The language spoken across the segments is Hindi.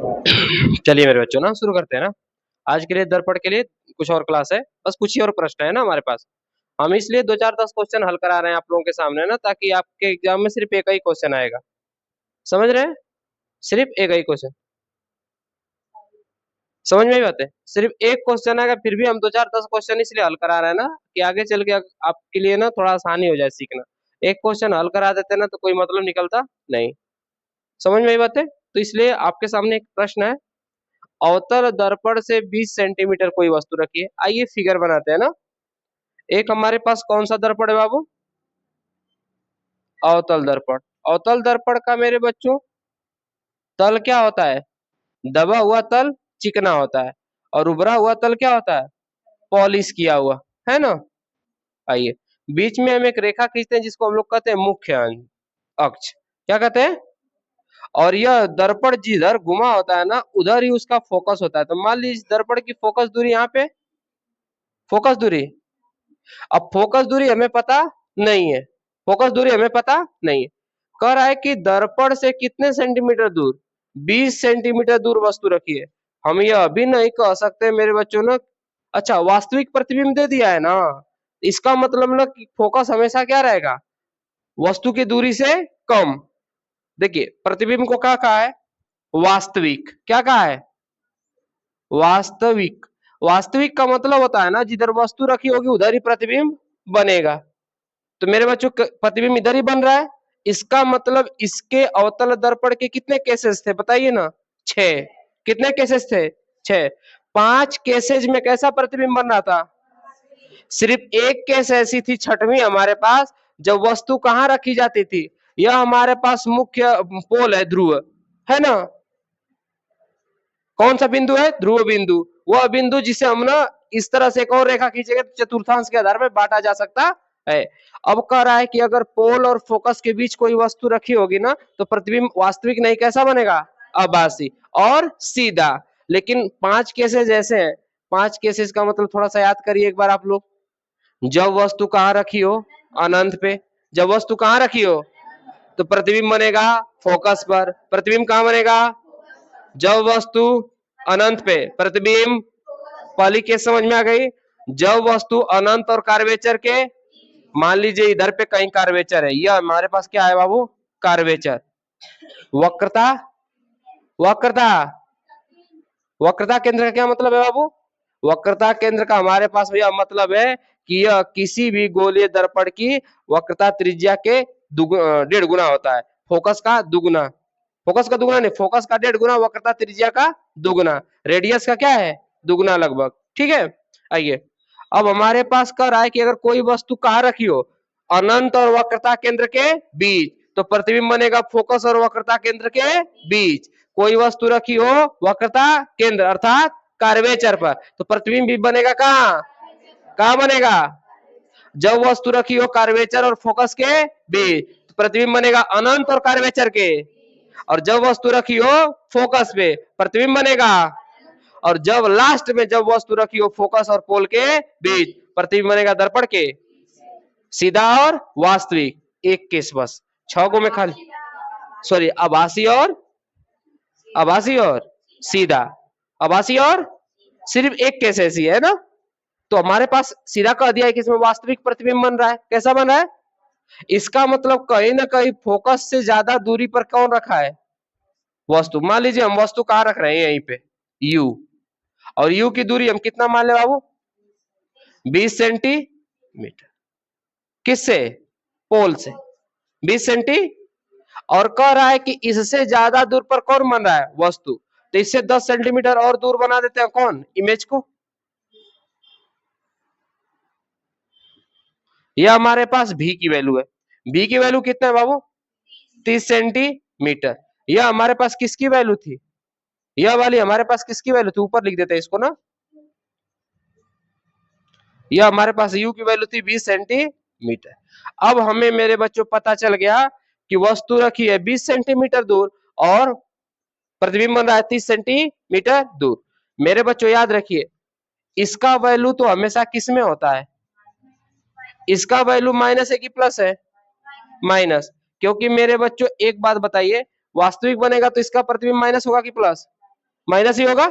चलिए मेरे बच्चों ना शुरू करते हैं ना। आज के लिए दर्पण के लिए कुछ और क्लास है, बस कुछ ही और प्रश्न है ना हमारे पास। हम इसलिए 2 4 10 क्वेश्चन हल करा रहे हैं आप लोगों के सामने ना, ताकि आपके एग्जाम में सिर्फ एक ही क्वेश्चन आएगा। समझ रहे हैं? सिर्फ एक ही क्वेश्चन। समझ में ही बात है, सिर्फ एक क्वेश्चन आएगा, फिर भी हम 2 4 10 क्वेश्चन इसलिए हल करा रहे हैं ना कि आगे चल के आपके लिए ना थोड़ा आसानी हो जाए सीखना। एक क्वेश्चन हल करा देते ना तो कोई मतलब निकलता नहीं। समझ में ही बात है, तो इसलिए आपके सामने एक प्रश्न है। अवतल दर्पण से 20 सेंटीमीटर कोई वस्तु रखी है। आइए फिगर बनाते हैं ना। एक हमारे पास कौन सा दर्पण है बाबू? अवतल दर्पण। अवतल दर्पण का मेरे बच्चों तल क्या होता है? दबा हुआ तल चिकना होता है, और उभरा हुआ तल क्या होता है? पॉलिश किया हुआ, है ना। आइए, बीच में हम एक रेखा खींचते हैं जिसको हम लोग कहते हैं मुख्य अक्ष। क्या कहते हैं? और यह दर्पण जिधर घुमा होता है ना, उधर ही उसका फोकस होता है। तो मान लीजिए दर्पण की फोकस दूरी यहाँ पे, फोकस दूरी। अब फोकस दूरी हमें पता नहीं है, फोकस दूरी हमें पता नहीं है। कह रहा है कि दर्पण से कितने सेंटीमीटर दूर? 20 सेंटीमीटर दूर वस्तु रखी है। हम ये अभी नहीं कह सकते मेरे बच्चों ने। अच्छा, वास्तविक प्रतिबिंब दे दिया है ना, इसका मतलब ना कि फोकस हमेशा क्या रहेगा? वस्तु की दूरी से कम। देखिए, प्रतिबिंब को क्या कहा है? वास्तविक। क्या कहा है? वास्तविक। वास्तविक का मतलब होता है ना, जिधर वस्तु रखी होगी उधर ही प्रतिबिंब बनेगा। तो मेरे बच्चों प्रतिबिंब इधर ही बन रहा है, इसका मतलब इसके अवतल दर्पण के कितने केसेस थे बताइए ना? 6। कितने केसेस थे? 6। 5 केसेज में कैसा प्रतिबिंब बन रहा था? सिर्फ एक केस ऐसी थी, छठवीं हमारे पास, जब वस्तु कहाँ रखी जाती थी? यह हमारे पास मुख्य पोल है, ध्रुव, है ना। कौन सा बिंदु है? ध्रुव बिंदु। वह बिंदु जिसे हम ना इस तरह से एक और रेखा खींचेंगे तो चतुर्थांश के आधार पर बांटा जा सकता है। अब कह रहा है कि अगर पोल और फोकस के बीच कोई वस्तु रखी होगी ना, तो प्रतिबिंब वास्तविक नहीं, कैसा बनेगा? आभासी और सीधा। लेकिन 5 केसेस ऐसे हैं। 5 केसेस का मतलब थोड़ा सा याद करिए एक बार आप लोग। जब वस्तु कहाँ रखी हो? अनंत पे। जब वस्तु कहाँ रखी हो तो प्रतिबिंब बनेगा फोकस पर। प्रतिबिंब कहाँ बनेगा? जब वस्तु अनंत पे, प्रतिबिंब। पहली केस समझ में आ गई। जब वस्तु अनंत और कार्वेचर के, मान लीजिए इधर पे कहीं कार्वेचर है, यह हमारे पास क्या है बाबू? कार्वेचर। वक्रता, वक्रता, वक्रता केंद्र का क्या मतलब है बाबू? वक्रता केंद्र का हमारे पास यह मतलब है कि यह किसी भी गोलीय दर्पण की वक्रता त्रिज्या के 1.5 गुना होता है। फोकस का दुगुना। फोकस का दुगुना नहीं, फोकस का 1.5 गुना, वक्रता त्रिज्या का दुगुना, रेडियस का क्या है? दुगुना लगभग। ठीक है। आइए, अब हमारे पास कह रहा है कि अगर कोई वस्तु कहाँ रखी हो? अनंत और वक्रता केंद्र के बीच, तो प्रतिबिंब बनेगा फोकस और वक्रता केंद्र के बीच। कोई वस्तु रखी हो वक्रता केंद्र अर्थात कर्वेचर पर, तो प्रतिबिंब भी बनेगा कहाँ? कहाँ बनेगा? जब वस्तु रखी हो कर्वेचर और फोकस के बीच, तो प्रतिबिंब बनेगा अनंत और कर्वेचर के। और जब वस्तु रखी हो फोकस पे, प्रतिबिंब बनेगा। और जब लास्ट में जब वस्तु रखी हो फोकस और पोल के बीच, प्रतिबिंब बनेगा दर्पण के सीधा और वास्तविक। एक केस बस, 6 गो में खाली, सॉरी, आभासी और, आभासी और सीधा, आभासी और सिर्फ एक केस ऐसी है ना। तो हमारे पास सीधा कह दिया है कि इसमें वास्तविक प्रतिबिंब बन रहा है। कैसा बन रहा है? इसका मतलब कहीं ना कहीं फोकस से ज्यादा दूरी पर कौन रखा है? वस्तु। मान लीजिए हम वस्तु कहाँ रख रहे हैं? यहीं पे U, और U की दूरी हम कितना मान ले बाबू? 20 सेंटीमीटर। किससे? पोल से 20 सेंटी। और कह रहा है कि इससे ज्यादा दूर पर कौन बन रहा है? वस्तु। तो इससे 10 सेंटीमीटर और दूर बना देते हैं कौन? इमेज को। यह हमारे पास V की वैल्यू है। V की वैल्यू कितना है बाबू? 30 सेंटीमीटर। यह हमारे पास किसकी वैल्यू थी? यह वाली हमारे पास किसकी वैल्यू थी? ऊपर लिख देते हैं इसको ना। यह हमारे पास U की वैल्यू थी 20 सेंटीमीटर। अब हमें मेरे बच्चों पता चल गया कि वस्तु रखी है 20 सेंटीमीटर दूर और प्रतिबिंब बन रहा है 30 सेंटीमीटर दूर। मेरे बच्चों याद रखिए, इसका वैल्यू तो हमेशा किस में होता है? इसका वैल्यू माइनस है कि प्लस है? माइनस। क्योंकि मेरे बच्चों एक बात बताइए, वास्तविक बनेगा तो इसका प्रतिबिंब माइनस होगा कि प्लस? माइनस ही होगा,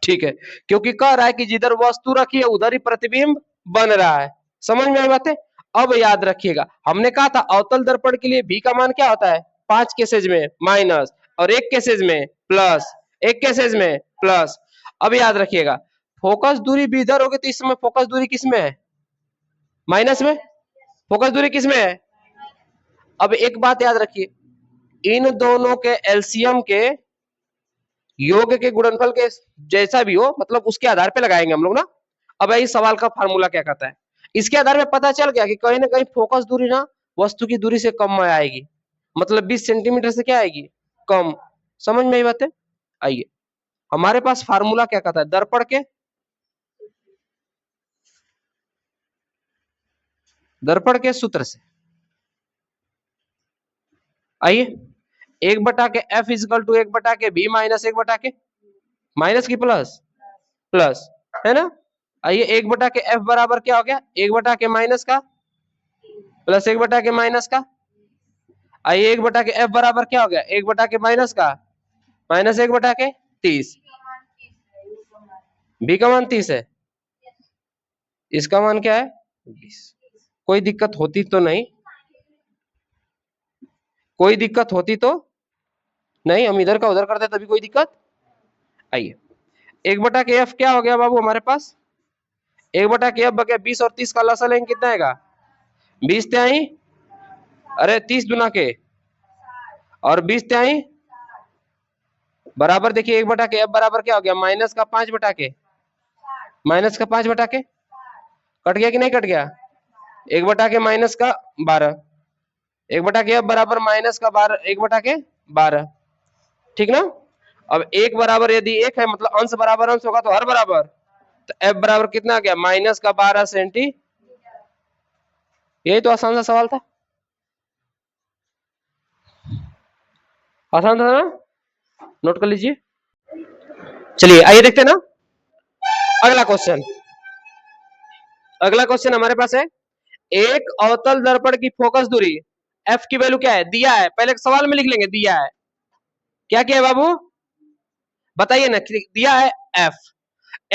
ठीक है, क्योंकि कह रहा है कि जिधर वस्तु रखी है उधर ही प्रतिबिंब बन रहा है। समझ में आई बातें? अब याद रखिएगा, हमने कहा था अवतल दर्पण के लिए v का मान क्या होता है, 5 केसेज में माइनस और एक केसेज में प्लस, एक केसेज में प्लस। अब याद रखिएगा, फोकस दूरी भी इधर होगी तो इस समय फोकस दूरी किस में है, माइनस में। फोकस दूरी किस में है? अब एक बात याद रखिए, इन दोनों के एलसीएम के योग के गुणनफल के जैसा भी हो, मतलब उसके आधार पे लगाएंगे हम लोग ना। अब इस सवाल का फार्मूला क्या कहता है, इसके आधार पे पता चल गया कि कहीं ना कहीं फोकस दूरी ना वस्तु की दूरी से कम में आएगी, मतलब 20 सेंटीमीटर से क्या आएगी, कम। समझ में आई बातें? आइए, हमारे पास फार्मूला क्या कहता है, दर्पण के सूत्र से। आइए, 1/के F इजकल टू 1/के B माइनस 1/के माइनस की प्लस, प्लस है ना। आइए, 1/के F बराबर क्या हो गया, 1/के माइनस का प्लस 1/के माइनस का। आइए, 1/के F बराबर क्या हो गया, 1/के माइनस का माइनस 1/के 30। B का मान 30 है, इसका मान क्या है 20। कोई दिक्कत होती तो नहीं, कोई दिक्कत होती तो नहीं, हम इधर का उधर करते तभी कोई दिक्कत। आइए, 1/के F क्या हो गया बाबू हमारे पास, 1/के F बगे 20 और 30 का लसा लेंगे कितना आएगा, 20 त्याई, अरे 30 दुना के और 20 त्याई बराबर, देखिए 1/के F बराबर क्या हो गया, माइनस का 5/के, माइनस का 5/के, कट गया कि नहीं कट गया, 1/के माइनस का 12, 1/के F बराबर माइनस का 12, 1/के 12, ठीक ना। अब एक बराबर यदि एक है मतलब अंश बराबर अंश होगा तो हर बराबर, तो F बराबर कितना आ गया, माइनस का 12 सेंटी। यही तो आसान सा सवाल था, आसान था ना, नोट कर लीजिए। चलिए आइए देखते हैं ना अगला क्वेश्चन। अगला क्वेश्चन हमारे पास है, एक अवतल दर्पण की फोकस दूरी F की वैल्यू क्या है, दिया है, पहले सवाल में लिख लेंगे, दिया है, क्या क्या है बाबू बताइए ना, दिया है F,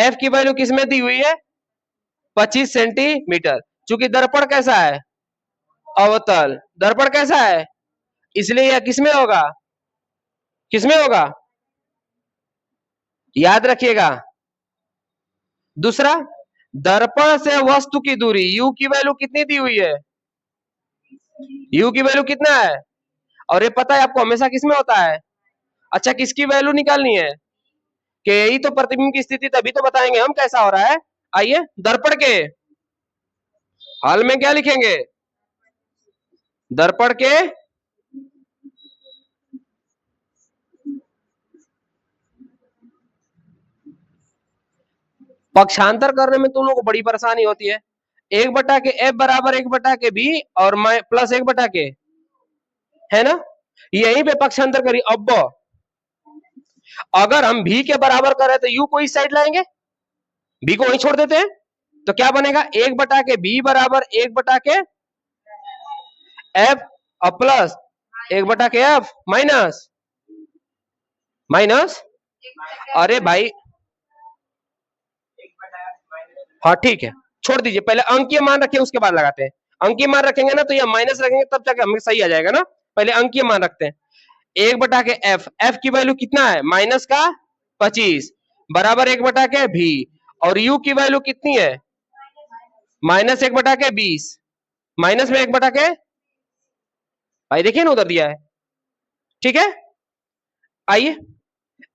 F की वैल्यू किसमें दी हुई है, 25 सेंटीमीटर। चूंकि दर्पण कैसा है, अवतल, दर्पण कैसा है, इसलिए यह किसमें होगा, किसमें होगा, याद रखिएगा। दूसरा, दर्पण से वस्तु की दूरी U की वैल्यू कितनी दी हुई है, U की वैल्यू कितना है, और ये पता है आपको हमेशा किसमें होता है। अच्छा, किसकी वैल्यू निकालनी है, कि यही तो प्रतिबिंब की स्थिति, तभी तो बताएंगे हम कैसा हो रहा है। आइए, दर्पण के हाल में क्या लिखेंगे, दर्पण के पक्षांतर करने में तुम लोगों को बड़ी परेशानी होती है। 1/के F बराबर 1/के B और प्लस 1/के, है ना, यहीं पे पक्षांतर करिए। अब अगर हम V के बराबर कर रहे तो U को इस साइड लाएंगे, B को वहीं छोड़ देते हैं, तो क्या बनेगा, 1/के B बराबर 1/के F और प्लस 1/के F माइनस माइनस, अरे भाई हाँ ठीक है, छोड़ दीजिए, पहले अंकीय मान रखिए उसके बाद लगाते हैं। अंकीय मान रखेंगे ना तो ये माइनस रखेंगे तब जाके हमें सही आ जाएगा ना, पहले अंकीय मान रखते हैं। 1/के F, F की वैल्यू कितना है, माइनस का 25 बराबर 1/के V, और U की वैल्यू कितनी है, माइनस 1/के 20, माइनस में 1/के, भाई देखिए ना उधर दिया है, ठीक है। आइए,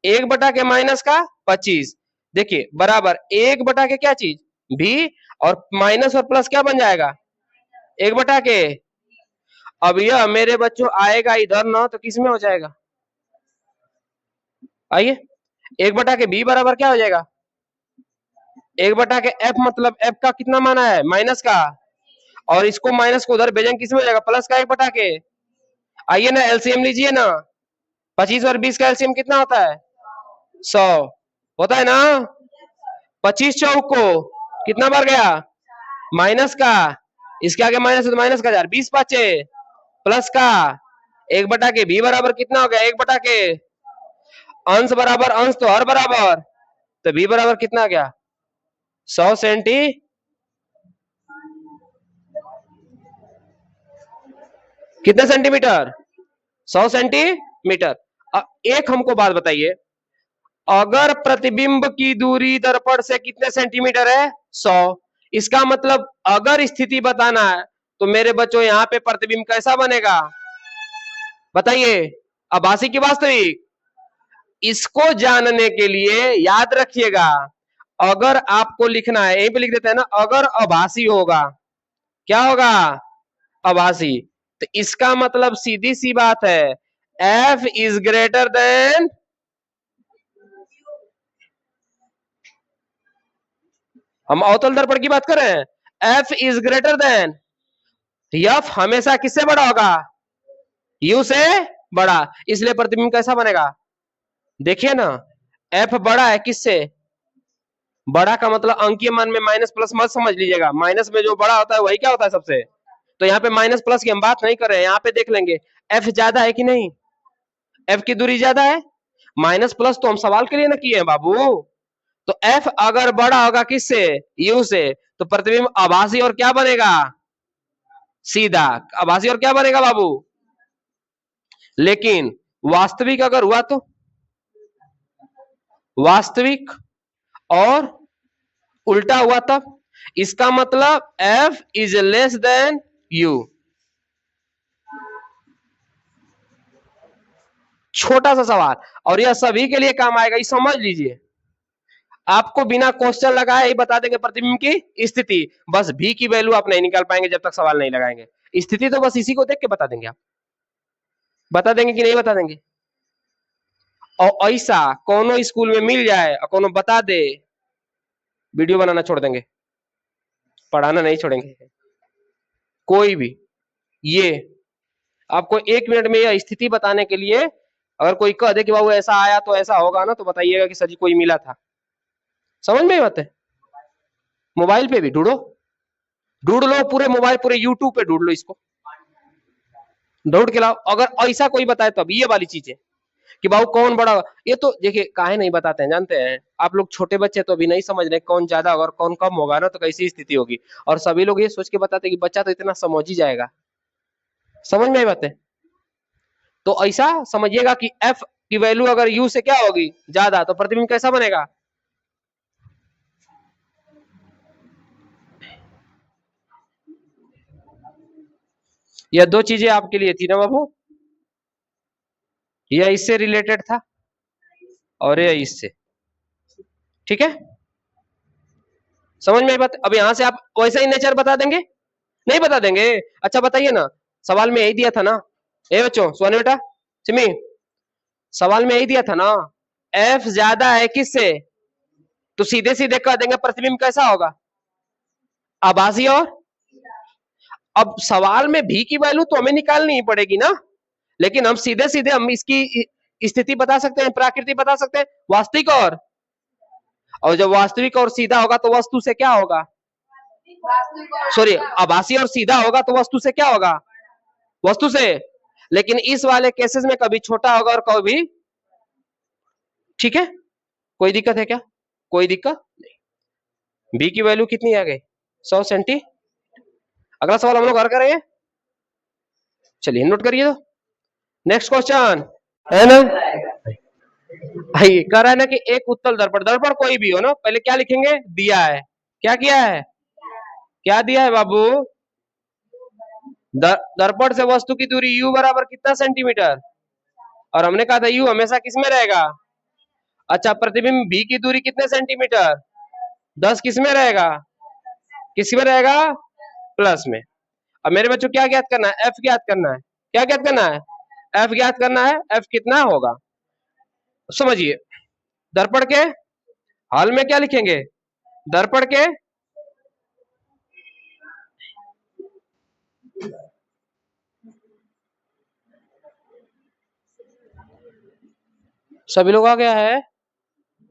1/के माइनस का 25, देखिए बराबर 1/के क्या चीज, V, और माइनस और प्लस क्या बन जाएगा, 1/के। अब यह मेरे बच्चों आएगा इधर ना तो किस में हो जाएगा, आइए 1/के B बराबर क्या हो जाएगा, 1/के F, मतलब F का कितना माना है, माइनस का, और इसको माइनस को उधर भेजेंगे किस में हो जाएगा, प्लस का 1/के। आइए ना एलसीएम लीजिए ना, 25 और 20 का एलसीएम कितना होता है, 100 होता है ना। 25 चौक को कितना बार गया, माइनस का, इसके आगे माइनस है तो माइनस का 1000, 20 पाचे प्लस का 1/के B बराबर कितना हो गया, 1/के, अंश बराबर अंश तो हर बराबर, तो b बराबर कितना आ गया 100 सेंटी, कितने सेंटीमीटर 100 सेंटीमीटर। अब एक हमको बात बताइए, अगर प्रतिबिंब की दूरी दर्पण से कितने सेंटीमीटर है 100, इसका मतलब अगर स्थिति बताना है तो मेरे बच्चों यहां पे प्रतिबिंब कैसा बनेगा बताइए, आभासी की वास्तविक। इसको जानने के लिए याद रखिएगा, अगर आपको लिखना है यहीं पे लिख देते हैं ना, अगर आभासी होगा, क्या होगा आभासी, तो इसका मतलब सीधी सी बात है f इज ग्रेटर देन, हम अवतल दर्पण की बात कर रहे हैं, f is greater than, f हमेशा किससे बड़ा होगा u से बड़ा, इसलिए प्रतिबिंब कैसा बनेगा, देखिए ना f बड़ा है किससे, बड़ा का मतलब अंकीय मान में माइनस प्लस मत समझ लीजिएगा, माइनस में जो बड़ा होता है वही क्या होता है सबसे, तो यहाँ पे माइनस प्लस की हम बात नहीं कर रहे हैं, यहाँ पे देख लेंगे f ज्यादा है कि नहीं, f की दूरी ज्यादा है, माइनस प्लस तो हम सवाल के लिए ना किए हैं बाबू, तो f अगर बड़ा होगा किससे u से, तो प्रतिबिंब आभासी और क्या बनेगा सीधा, आभासी और क्या बनेगा बाबू, लेकिन वास्तविक अगर हुआ तो वास्तविक और उल्टा हुआ तब, इसका मतलब f is less than u। छोटा सा सवाल और यह सभी के लिए काम आएगा, ये समझ लीजिए, आपको बिना क्वेश्चन लगाए ही बता देंगे प्रतिबिंब की स्थिति, बस भी की वैल्यू आप नहीं निकाल पाएंगे जब तक सवाल नहीं लगाएंगे, स्थिति तो बस इसी को देख के बता देंगे, आप बता देंगे कि नहीं बता देंगे, और ऐसा कोनो स्कूल में मिल जाए और कोनो बता दे, वीडियो बनाना छोड़ देंगे, पढ़ाना नहीं छोड़ेंगे कोई भी। ये आपको 1 मिनट में यह स्थिति बताने के लिए, अगर कोई कह दे कि बाबू ऐसा आया तो ऐसा होगा ना, तो बताइएगा कि सर जी कोई मिला था, समझ में बात है, मोबाइल पे भी ढूंढो, ढूंढ लो पूरे मोबाइल पूरे यूट्यूब पे ढूंढ लो, इसको ढूंढ के लाओ, अगर ऐसा कोई बताए तब ये वाली चीज है कि बाबू कौन बड़ा, ये तो देखिए काहे नहीं बताते हैं जानते हैं आप लोग, छोटे बच्चे तो अभी नहीं समझ रहे कौन ज्यादा होगा और कौन कम होगा ना, तो कैसी स्थिति होगी, और सभी लोग ये सोच के बताते कि बच्चा तो इतना समझ ही जाएगा, समझ में आई बात है, तो ऐसा समझिएगा कि f की वैल्यू अगर u से क्या होगी ज्यादा, तो प्रतिबिंब कैसा बनेगा, यह दो चीजें आपके लिए थी ना बाबू, यह इससे रिलेटेड था और यह इससे, ठीक है, समझ में आई बात। अब यहां से आप वैसा ही नेचर बता देंगे, नहीं बता देंगे, अच्छा बताइए ना, सवाल में यही दिया था ना, ए बच्चों सोने बेटा सिमी, सवाल में यही दिया था ना, f ज्यादा है किससे, तो सीधे सीधे कह देंगे प्रतिबिंब कैसा होगा आभासी, और अब सवाल में भी की वैल्यू तो हमें निकालनी ही पड़ेगी ना, लेकिन हम सीधे सीधे हम इसकी स्थिति बता सकते हैं, प्राकृति बता सकते हैं, वास्तविक और जब वास्तविक और सीधा होगा तो वस्तु से क्या होगा, सॉरी आभासी और सीधा होगा तो वस्तु से क्या होगा, वस्तु से, लेकिन इस वाले केसेस में कभी छोटा होगा और कभी, ठीक है, कोई दिक्कत है क्या, कोई दिक्कत नहीं, बी की वैल्यू कितनी आ गई 100 सेंटी। अगला सवाल हम लोग और करेंगे, चलिए नोट करिए, तो नेक्स्ट क्वेश्चन है ना, कह रहा है ना कि एक उत्तल दर्पण, दर्पण कोई भी हो ना, पहले क्या लिखेंगे दिया है, क्या किया है, क्या दिया है बाबू, दर्पण से वस्तु की दूरी u बराबर कितना सेंटीमीटर, और हमने कहा था u हमेशा किस में रहेगा, अच्छा प्रतिबिंब v की दूरी कितने सेंटीमीटर 10, किस में रहेगा, किस में रहेगा प्लस में। अब मेरे बच्चों क्या ज्ञात करना है, f ज्ञात करना है, क्या ज्ञात करना है, f ज्ञात करना है, f कितना होगा, समझिए दर्पण के हल में क्या लिखेंगे, दर्पण के सभी लोग आ गया है,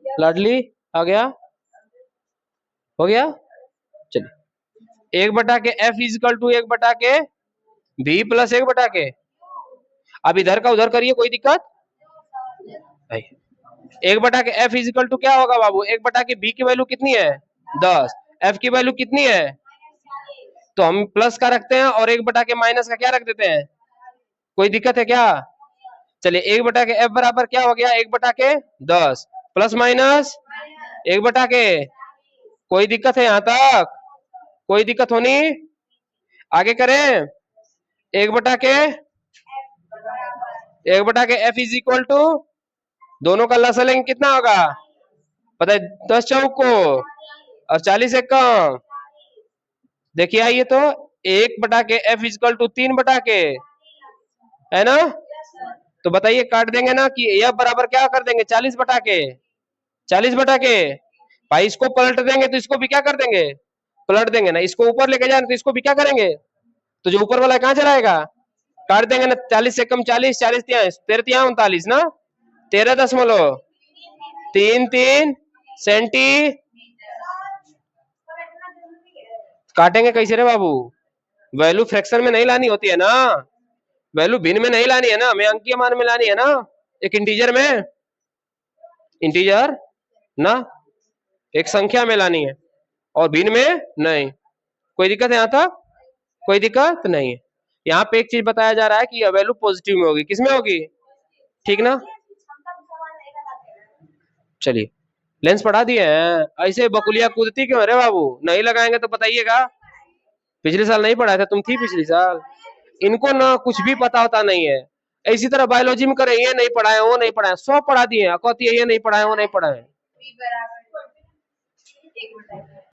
लाडली आ गया, हो गया, चलिए 1/के f इजिकल टू 1/के v प्लस 1/के, अब इधर का उधर करिए कोई दिक्कत नहीं, एक बटा के एफ इजिकल टू क्या होगा बाबू, एक बटा के बी की वैल्यू कितनी है 10, एफ की वैल्यू कितनी है, तो हम प्लस का रखते हैं और एक बटा के माइनस का क्या रख देते हैं, कोई दिक्कत है क्या। चलिए एक बटा के एफ बराबर क्या हो गया, एक बटा के 10 प्लस माइनस एक बटा के, कोई दिक्कत है यहां तक, कोई दिक्कत होनी, आगे करें। एक बटा के एफ इज इक्वल टू, दोनों का लसा लेंगे कितना होगा पता है, 10 चौक को और 40 एक कम, देखिए आइए तो एक बटा के एफ इजकल टू 3 बटा के, है ना, तो बताइए काट देंगे ना कि एफ बराबर क्या कर देंगे 40 बटा के, 40 बटा के, भाई इसको पलट देंगे तो इसको भी क्या कर देंगे, पलट देंगे ना, इसको ऊपर लेके जाए तो इसको भी क्या करेंगे, तो जो ऊपर वाला कहां चलाएगा, काट देंगे ना, 40 से कम 40, 40 13 39 ना, 13.33 काटेंगे कैसे रे बाबू, वैल्यू फ्रैक्शन में नहीं लानी होती है ना, वैल्यू भिन्न में नहीं लानी है ना, हमें अंकीय मान में लानी है ना, एक इंटीजर में, इंटीजर ना एक संख्या में लानी है और भिन्न में नहीं, कोई दिक्कत है यहाँ तक, कोई दिक्कत नहीं है। यहाँ पे एक चीज बताया जा रहा है कि यह वैल्यू पॉजिटिव में होगी, किसमें होगी, ठीक ना। चलिए लेंस पढ़ा दिए हैं, ऐसे बकुलिया कूदती क्यों अरे बाबू, नहीं लगाएंगे तो बताइएगा, पिछले साल नहीं पढ़ाया था, तुम थी पिछले साल, इनको ना कुछ भी पता होता नहीं है, इसी तरह बायोलॉजी में करे ये नहीं पढ़ाए वो नहीं पढ़ाए, सब पढ़ा दिए, कहती है ये नहीं पढ़ाए वो नहीं पढ़ाए।